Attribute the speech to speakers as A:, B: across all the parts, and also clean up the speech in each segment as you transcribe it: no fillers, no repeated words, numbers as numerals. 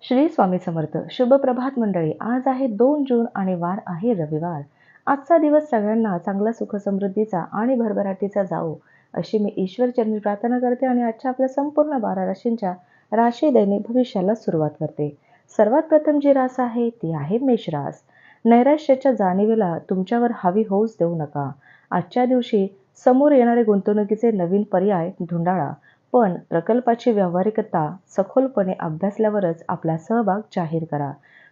A: श्री स्वामी समर्थ. शुभ प्रभात मंडळी. आज आहे 2 जून आणि वार आहे रविवार. आजचा दिवस सगळ्यांना चांगला सुखसमृद्धीचा आणि भरभराटीचा जावो अशी मी ईश्वरचरणी प्रार्थना करते आणि आजच्या आपल्या संपूर्ण 12 राशींच्या राशी दैनिक भविष्याला सुरुवात करते. सर्वात प्रथम जी रास आहे ती आहे मेष रास. नैराश्याच्या जाणीवेला तुमच्यावर हावी होऊच देऊ नका. आजच्या दिवशी समोर येणारे गुंतवणुकीचे नवीन पर्याय धुंडाळा. पण प्रकल्पाची व्यावहारिकता सखोलपणे अभ्यासल्यावरच आपला सहभाग जाहीर करा.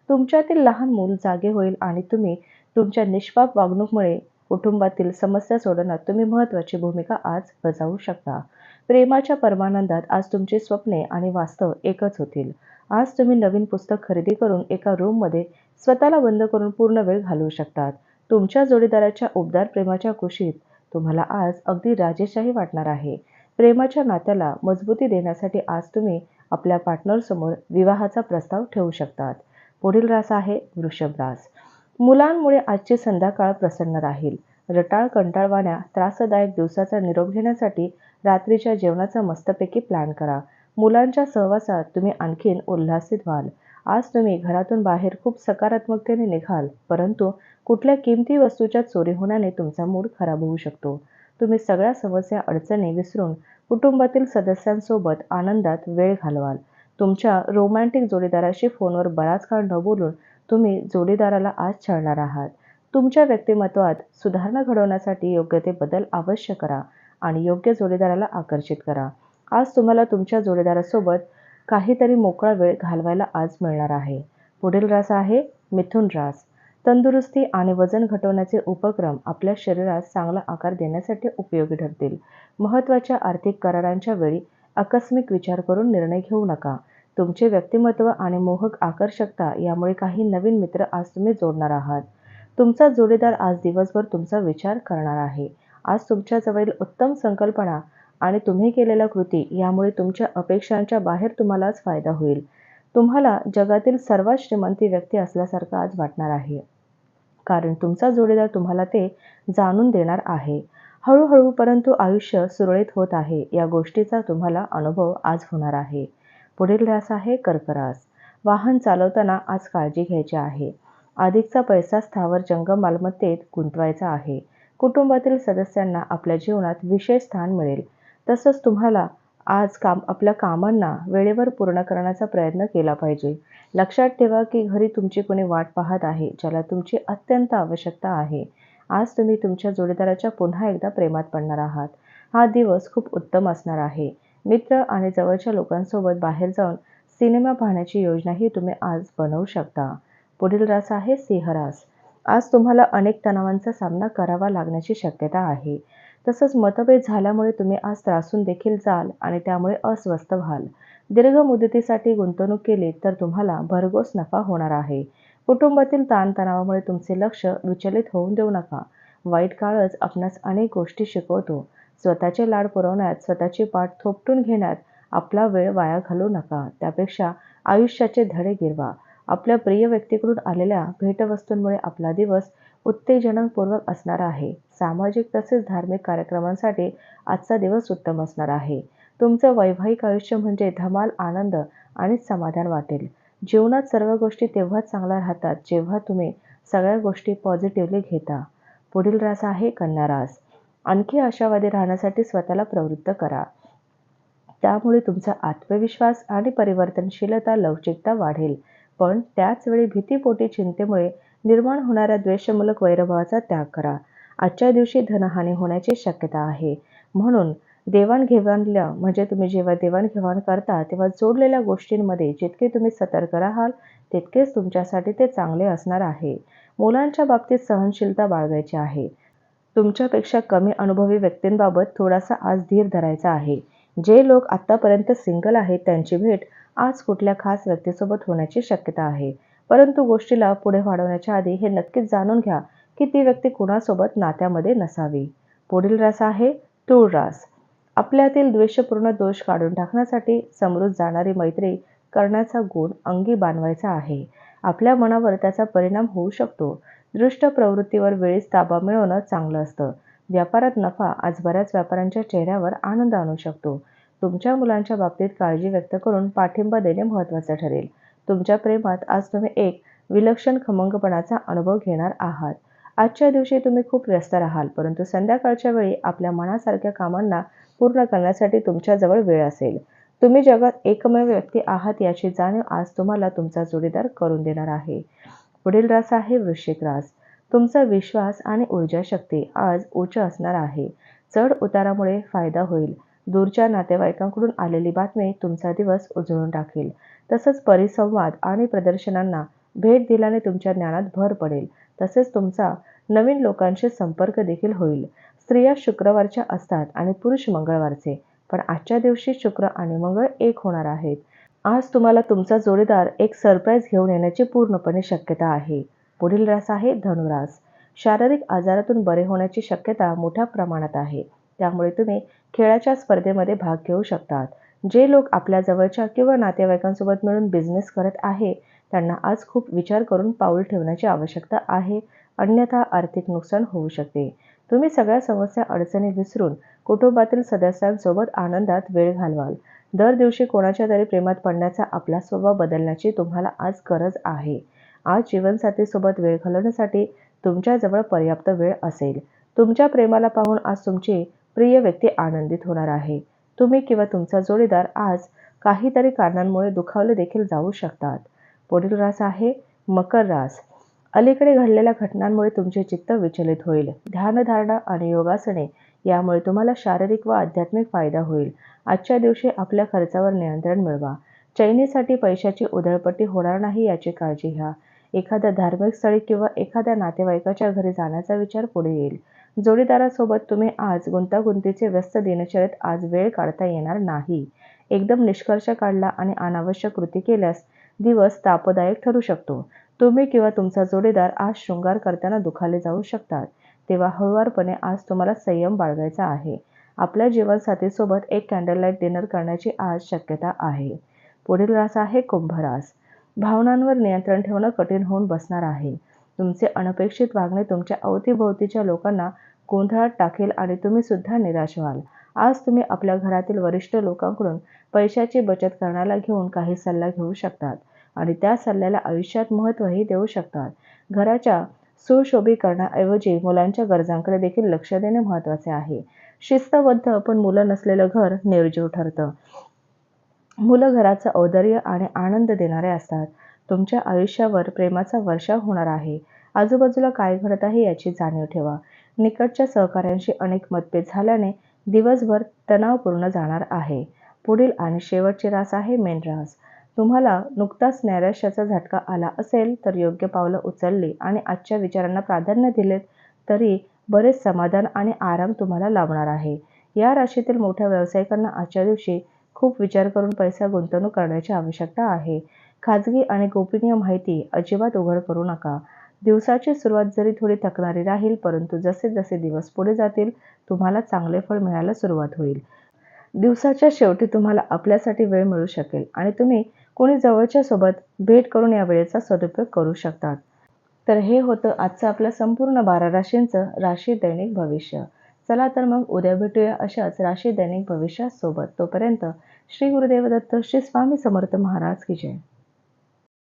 A: तुमच्यातील लहान मूल जागे होईल आणि तुम्ही तुमच्या निष्पाप वागणुकीमुळे कुटुंबातील समस्या सोडवण्यात तुम्ही महत्त्वाची भूमिका आज बजावू शकता. प्रेमाच्या परमानंदात आज तुमची स्वप्ने आणि वास्तव एकच होतील. आज तुम्ही नवीन पुस्तक खरेदी करून एका रूममध्ये स्वतःला बंद करून पूर्ण वेळ घालवू शकतात. तुमच्या जोडीदाराच्या उबदार प्रेमाच्या कुशीत तुम्हाला आज अगदी राजेशाही वाटणार आहे. प्रेमाच्या नात्याला मजबूती देण्यासाठी आज तुम्ही आपल्या पार्टनरसमोर विवाहाचा प्रस्ताव ठेवू शकतात. पुढील रास आहे वृषभ रास. मुलांमुळे आजची संध्याकाळ प्रसन्न राहील. रटाळ कंटाळवाण्या त्रासदायक दिवसाचा निरोप घेण्यासाठी रात्रीच्या जेवणाचा मस्तपैकी प्लॅन करा. मुलांच्या सहवासात तुम्ही आणखीन उल्हासित व्हाल. आज तुम्ही घरातून बाहेर खूप सकारात्मकतेने निघाल, परंतु कुठल्या किमती वस्तूच्या चोरी होण्याने तुमचा मूड खराब होऊ शकतो. तुम्ही सगळ्या समस्या अडचणी विसरून कुटुंबातील सदस्यांसोबत आनंदात वेळ घालवाल. तुमच्या रोमॅन्टिक जोडीदाराशी फोनवर बराच काळ न बोलून तुम्ही जोडीदाराला आज छळणार आहात. तुमच्या व्यक्तिमत्वात सुधारणा घडवण्यासाठी योग्य ते बदल अवश्य करा आणि योग्य जोडीदाराला आकर्षित करा. आज तुम्हाला तुमच्या जोडीदारासोबत काहीतरी मोकळा वेळ घालवायला आज मिळणार आहे. पुढील रास आहे मिथुन रास. तंदुरुस्ती आणि वजन घटवण्याचे उपक्रम आपल्या शरीरास चांगला आकार देण्यासाठी उपयोगी ठरतील. महत्त्वाच्या आर्थिक करारांच्या वेळी आकस्मिक विचार करून निर्णय घेऊ नका. तुमचे व्यक्तिमत्व आणि मोहक आकर्षकता यामुळे काही नवीन मित्र आज तुम्ही जोडणार आहात. तुमचा जोडीदार आज दिवसभर तुमचा विचार करणार आहे. आज तुमच्याजवळील उत्तम संकल्पना आणि तुम्ही केलेल्या कृती यामुळे तुमच्या अपेक्षांच्या बाहेर तुम्हालाच फायदा होईल. तुम्हाला जगातील सर्वात श्रीमंती व्यक्ती असल्यासारखं आज वाटणार आहे, कारण तुमचा जोडीदार तुम्हाला ते जाणून देणार आहे. हळूहळू परंतु आयुष्य सुरळीत होत आहे या गोष्टीचा तुम्हाला अनुभव आज होणार आहे. पुढील रास आहे कर्क रास. वाहन चालवताना आज काळजी घ्यायची आहे. अधिकचा पैसा स्थावर जंगम मालमत्तेत गुंतवायचा आहे. कुटुंबातील सदस्यांना आपल्या जीवनात विशेष स्थान मिळेल. तसंच तुम्हाला आज आपल्या कामांना वेळेवर पूर्ण करण्याचा प्रयत्न केला पाहिजे. लक्षात ठेवा की घरी तुमची कोणी वाट पाहत आहे, ज्याला तुमची अत्यंत आवश्यकता आहे. आज तुम्ही तुमच्या जोडीदाराच्या पुन्हा एकदा प्रेमात पडणार आहात. हा दिवस खूप उत्तम असणार आहे. मित्र आणि जवळच्या लोकांसोबत बाहेर जाऊन सिनेमा पाहण्याची योजनाही तुम्ही आज बनवू शकता. पुढील रास आहे सिंह रास. आज तुम्हाला अनेक तणावांचा सामना करावा लागण्याची शक्यता आहे. तसंच मतभेद झाल्यामुळे तुम्ही आज त्रासून देखील जाल आणि त्यामुळे अस्वस्थ व्हाल. दीर्घ मुदतीसाठी गुंतवणूक केली तर तुम्हाला भरघोस नफा होणार आहे. कुटुंबातील ताणतणावामुळे तुमचे लक्ष विचलित होऊन देऊ नका. वाईट काळच आपणास अनेक गोष्टी शिकवतो. स्वतःचे लाड पुरवण्यात, स्वतःची पाठ थोपटून घेण्यात आपला वेळ वाया घालवू नका. त्यापेक्षा आयुष्याचे धडे गिरवा. आपल्या प्रिय व्यक्तीकडून आलेल्या भेटवस्तूंमुळे आपला दिवस उत्तेजनापूर्वक असणार आहे. सामाजिक तसेच धार्मिक कार्यक्रमांसाठी आजचा दिवस उत्तम असणार आहे. तुमचं वैवाहिक आयुष्य म्हणजे धमाल, आनंद आणि समाधान वाटेल. जीवनात सर्व गोष्टी तेव्हाच चांगल्या राहतात जेव्हा तुम्ही सगळ्या गोष्टी पॉझिटिव्हली घेता. पुढील रास आहे कन्या रास. आणखी आशावादी राहण्यासाठी स्वतःला प्रवृत्त करा. त्यामुळे तुमचा आत्मविश्वास आणि परिवर्तनशीलता, लवचिकता वाढेल. पण त्याचवेळी भीतीपोटी चिंतेमुळे निर्माण होणाऱ्या द्वेषमूलक वैरभावाचा त्याग करा. आजच्या दिवशी धनहानी होण्याची शक्यता आहे. म्हणून देवाणघेवाणला म्हणजे तुम्ही जेव्हा देवाणघेवाण करता तेव्हा जोडलेल्या गोष्टींमध्ये जितके तुम्ही सतर्क राहाल तितकेच तुमच्यासाठी ते चांगले असणार आहे. मुलांच्या बाबतीत सहनशीलता बाळगायची आहे. तुमच्यापेक्षा कमी अनुभवी व्यक्तींबाबत थोडासा आज धीर धरायचा आहे. जे लोक आत्तापर्यंत सिंगल आहेत त्यांची भेट आज कुठल्या खास व्यक्तीसोबत होण्याची शक्यता आहे. परंतु गोष्टीला पुढे वाढवण्याच्या आधी हे नक्कीच जाणून घ्या की ती व्यक्ती कुणासोबत नात्यामध्ये नसावी. पुढील रास आहे तूळ रास. आपल्यातील द्वेषपूर्ण दोष काढून टाकण्यासाठी समोरून जाणारी मैत्री करण्याचा गुण अंगी बाणवायचा आहे. आपल्या मनावर त्याचा परिणाम होऊ शकतो. दृष्ट प्रवृत्तीवर वेळीच ताबा मिळवणं चांगलं असतं. व्यापारात नफा आज बऱ्याच व्यापाऱ्यांच्या चेहऱ्यावर आनंद आणू शकतो. तुमच्या मुलांच्या बाबतीत काळजी व्यक्त करून पाठिंबा देणे महत्त्वाचे ठरेल. तुमच्या प्रेमात आज तुम्ही एक विलक्षण खमंगपणाचा अनुभव घेणार आहात. आजच्या दिवशी तुम्ही खूप व्यस्त राहाल, परंतु संध्याकाळच्या वेळी आपल्या मनासारख्या कामांना पूर्ण करण्यासाठी तुमच्याजवळ वेळ असेल. तुम्ही जगात एकमेव व्यक्ती आहात याची जाणीव आज तुम्हाला तुमचा जोडीदार करून देणार आहे. पुढील रास आहे वृश्चिक रास. तुमचा विश्वास आणि ऊर्जा शक्ती आज उच्च असणार आहे. चढ उतारामुळे फायदा होईल. दूरच्या नातेवाईकांकडून आलेली बातमी तुमचा दिवस उजळून टाकेल. तसंच परिसंवाद आणि प्रदर्शनांना भेट दिल्याने तुमच्या ज्ञानात भर पडेल. तसेच तुमचा नवीन लोकांशी संपर्क देखील होईल. स्त्रिया शुक्रवारच्या असतात आणि पुरुष मंगळवारचे, पण आजच्या दिवशी शुक्र आणि मंगळ एक होणार आहेत. आज तुम्हाला तुमचा जोडीदार एक सरप्राईज घेऊन येण्याची पूर्णपणे शक्यता आहे. पुढील रास आहे धनुरास. शारीरिक आजारातून बरे होण्याची शक्यता मोठ्या प्रमाणात आहे. त्यामुळे तुम्ही खेळाच्या स्पर्धेमध्ये भाग घेऊ शकतात. जे लोक आपल्या जवळच्या किंवा नातेवाईकांसोबत मिळून बिझनेस करत आहे, त्यांना आज खूप विचार करून पाऊल ठेवण्याची आवश्यकता आहे. अन्यथा आर्थिक नुकसान होऊ शकते. तुम्ही सगळ्या समस्या अडचणी विसरून कुटुंबातील सदस्यांसोबत आनंदात वेळ घालवाल. दर दिवशी कोणाच्या तरी प्रेमात पडण्याचा आपला स्वभाव बदलण्याची तुम्हाला आज गरज आहे. आज जीवनसाथीसोबत वेळ घालवण्यासाठी तुमच्याजवळ पर्याप्त वेळ असेल. तुमच्या प्रेमाला पाहून आज तुमची प्रिय व्यक्ती आनंदित होणार आहे. तुम्ही किंवा तुमचा जोडीदार आज काहीतरी कारणांमुळे दुखावले देखील जाऊ शकतात. पुढील रास आहे मकर रास. अलीकडे घडलेल्या घटनांमुळे तुमचे चित्त विचलित होईल. ध्यानधारणा आणि योगासने यामुळे तुम्हाला शारीरिक व आध्यात्मिक फायदा होईल. आजच्या दिवशी आपल्या खर्चावर नियंत्रण मिळवा. चैनीसाठी पैशाची उधळपट्टी होणार नाही याची काळजी घ्या. एखाद्या धार्मिक स्थळी किंवा एखाद्या नातेवाईकाच्या घरी जाण्याचा विचार पुढे येईल. जोडीदारासोबत तुम्ही आज गुंतागुंतीचे व्यस्त दिनचर्येत आज वेळ काढता येणार नाही. एकदम निष्कर्ष काढला आणि अनावश्यक कृती केल्यास दिवस तापदायक ठरू शकतो. तुम्ही किंवा तुमचा जोडीदार आज शृंगार करताना दुखावले जाऊ शकतात. तेव्हा हळुवारपणे आज तुम्हाला संयम बाळगायचा आहे. आपल्या जीवनसाथीसोबत एक कॅन्डल लाईट डिनर करण्याची आज शक्यता आहे. पुढील रास आहे कुंभ रास. भावनांवर नियंत्रण ठेवणं कठीण होऊन बसणार आहे. तुमचे अनपेक्षित वागणे तुमच्या अवतीभोवतीच्या लोकांना गोंधळात टाकेल आणि तुम्ही सुद्धा निराश व्हाल. आज तुम्ही आपल्या घरातील वरिष्ठ लोकांकडून पैशाची बचत करण्याला घेऊन काही सल्ला घेऊ शकतात आणि त्या सल्ल्याला आयुष्यात महत्त्वही देऊ शकतात. घराच्या सुशोभीकरणाऐवजी मुलांच्या गरजांकडे देखील लक्ष देणे महत्त्वाचे आहे. शिस्तबद्ध पण मुलं नसलेलं घर निर्जीव ठरतं. मुलं घराचं औदार्य आणि आनंद देणारे असतात. तुमच्या आयुष्यावर प्रेमाचा वर्षाव होणार आहे. आजूबाजूला काय घडत आहे याची जाणीव ठेवा. निकटच्या सहकाऱ्यांशी अनेक मतभेद झाल्याने दिवसभर तणावपूर्ण जाणार आहे. पुढील आणि शेवटची रास आहे मीन रास. तुम्हाला नुकताच नैराश्याचा झटका आला असेल तर योग्य पावलं उचलली आणि आजच्या विचारांना प्राधान्य दिलेत तरी बरेच समाधान आणि आराम तुम्हाला लाभणार आहे. या राशीतील मोठ्या व्यावसायिकांना आजच्या दिवशी खूप विचार करून पैसा गुंतवणूक करण्याची आवश्यकता आहे. खाजगी आणि गोपनीय माहिती अजिबात उघड करू नका. दिवसाची सुरुवात जरी थोडी थकणारी राहील, परंतु जसे जसे दिवस पुढे जातील तुम्हाला चांगले फळ मिळायला सुरुवात होईल. दिवसाच्या शेवटी तुम्हाला आपल्यासाठी वेळ मिळू शकेल आणि तुम्ही कोणी जवळच्या सोबत भेट करून या वेळेचा सदुपयोग करू शकतात. तर हे होतं आजचं आपल्या संपूर्ण 12 राशींचं राशी दैनिक भविष्य. चला तर मग उद्या भेटूया अशाच राशी दैनिक भविष्यासोबत. तोपर्यंत श्री गुरुदेव दत्त, श्री स्वामी समर्थ महाराज की जय.